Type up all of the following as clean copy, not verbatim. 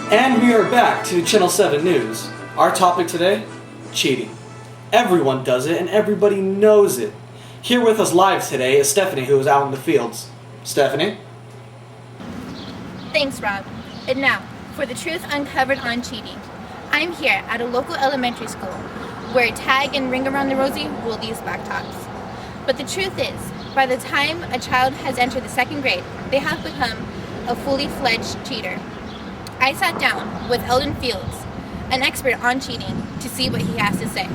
And we are back to Channel 7 News. Our topic today, cheating. Everyone does it and everybody knows it. Here with us live today is Stephanie, who is out in the fields. Stephanie? Thanks, Rob. And now, for the truth uncovered on cheating. I'm here at a local elementary school where tag and ring around the rosy rule these blacktops. But the truth is, by the time a child has entered the second grade, they have become a fully fledged cheater. I sat down with Eldon Fields, an expert on cheating, to see what he has to say.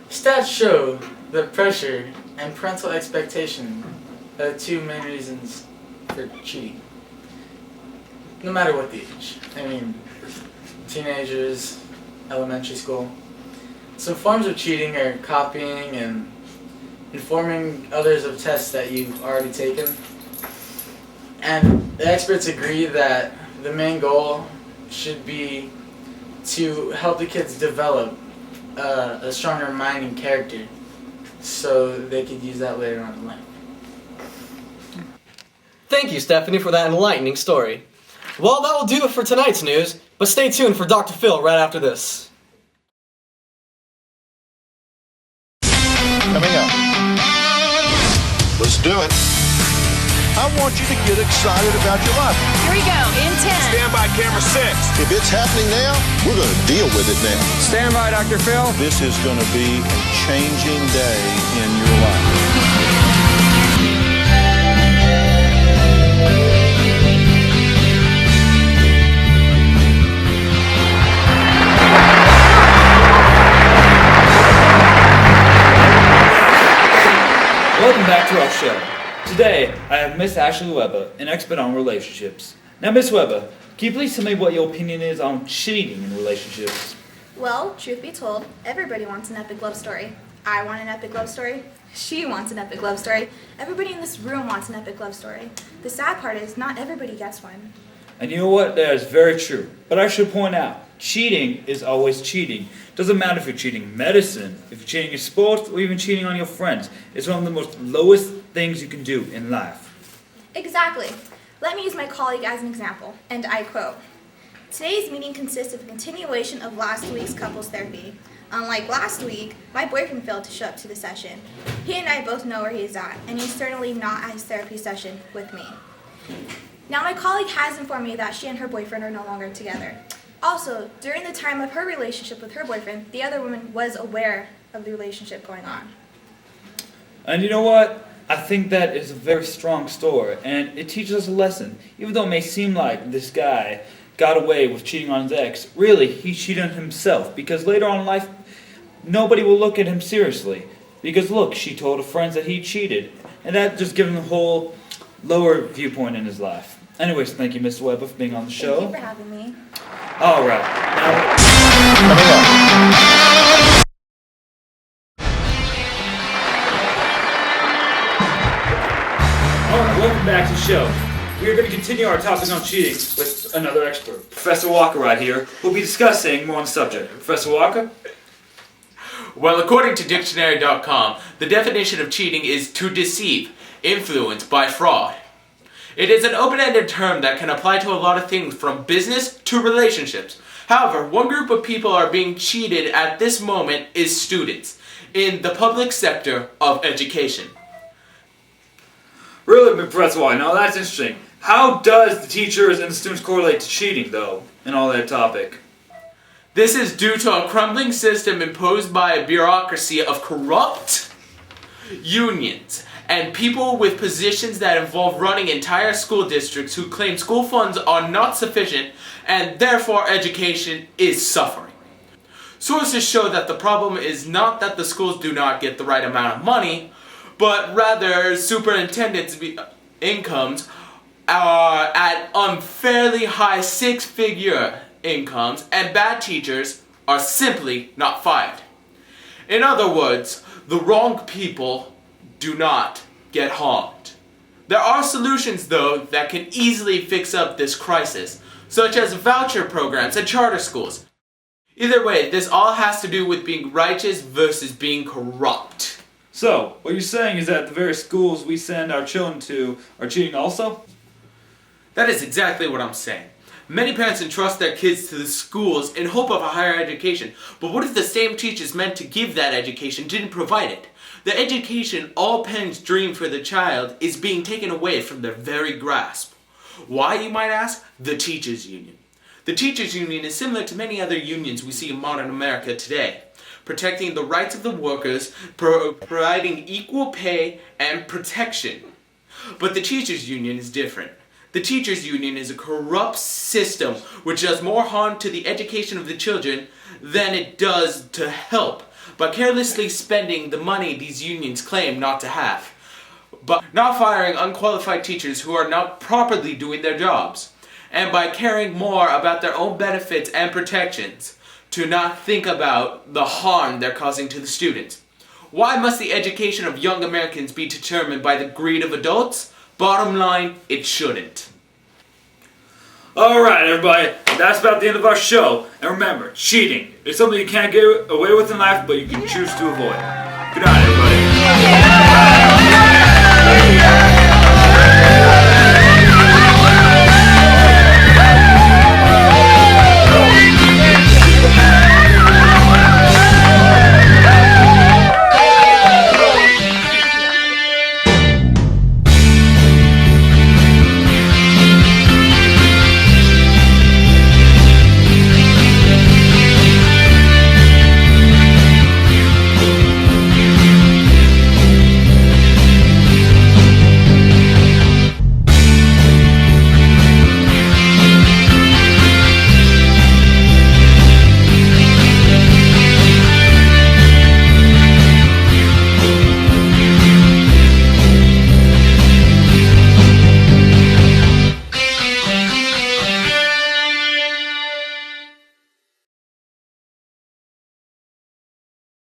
Stats show that pressure and parental expectation are the two main reasons for cheating. No matter what the age. I mean, teenagers, elementary school. Some forms of cheating are copying and informing others of tests that you've already taken. And the experts agree that the main goal should be to help the kids develop a stronger mind and character so they could use that later on in life. Thank you, Stephanie, for that enlightening story. Well, that will do it for tonight's news, but stay tuned for Dr. Phil right after this. Coming up. Let's do it. I want you to get excited about your life. Here we go, in 10. Stand by, camera 6. If it's happening now, we're going to deal with it now. Stand by, Dr. Phil. This is going to be a changing day in your life. Welcome back to our show. Today, I have Miss Ashley Weber, an expert on relationships. Now, Miss Weber, can you please tell me what your opinion is on cheating in relationships? Well, truth be told, everybody wants an epic love story. I want an epic love story. She wants an epic love story. Everybody in this room wants an epic love story. The sad part is not everybody gets one. And you know what? That is very true. But I should point out, cheating is always cheating. Doesn't matter if you're cheating medicine, if you're cheating in sports, or even cheating on your friends. It's one of the most lowest things you can do in life. Exactly. Let me use my colleague as an example, and I quote, "Today's meeting consists of a continuation of last week's couples therapy. Unlike last week, my boyfriend failed to show up to the session. He and I both know where he is at, and he's certainly not at his therapy session with me." Now, my colleague has informed me that she and her boyfriend are no longer together. Also, during the time of her relationship with her boyfriend, the other woman was aware of the relationship going on. And you know what? I think that is a very strong story, and it teaches us a lesson. Even though it may seem like this guy got away with cheating on his ex, really, he cheated on himself, because later on in life, nobody will look at him seriously. Because look, she told her friends that he cheated, and that just gives him a whole lower viewpoint in his life. Anyways, thank you, Ms. Weber, for being on the show. Thank you for having me. All right. Now, Coming up. welcome back to the show. We are going to continue our topic on cheating with another expert, Professor Walker right here, who will be discussing more on the subject. Professor Walker? Well, according to Dictionary.com, the definition of cheating is to deceive, influence by fraud. It is an open-ended term that can apply to a lot of things from business to relationships. However, one group of people are being cheated at this moment is students in the public sector of education. Really, Professor Walker, now that's interesting. How does the teachers and the students correlate to cheating, though, in all that topic? This is due to a crumbling system imposed by a bureaucracy of corrupt unions and people with positions that involve running entire school districts who claim school funds are not sufficient and therefore education is suffering. Sources show that the problem is not that the schools do not get the right amount of money, but rather superintendents' incomes are at unfairly high six-figure incomes and bad teachers are simply not fired. In other words, the wrong people do not get harmed. There are solutions, though, that can easily fix up this crisis, such as voucher programs and charter schools. Either way, this all has to do with being righteous versus being corrupt. So, what you're saying is that the very schools we send our children to are cheating also? That is exactly what I'm saying. Many parents entrust their kids to the schools in hope of a higher education, but what if the same teachers meant to give that education didn't provide it? The education all parents dream for the child is being taken away from their very grasp. Why, you might ask? The teachers' union. The teachers' union is similar to many other unions we see in modern America today, protecting the rights of the workers, providing equal pay and protection. But the teachers' union is different. The teachers' union is a corrupt system which does more harm to the education of the children than it does to help, by carelessly spending the money these unions claim not to have, but not firing unqualified teachers who are not properly doing their jobs, and by caring more about their own benefits and protections, to not think about the harm they're causing to the students. Why must the education of young Americans be determined by the greed of adults? Bottom line, it shouldn't. Alright, everybody, that's about the end of our show. And remember, cheating is something you can't get away with in life, but you can choose to avoid. Good night, everybody.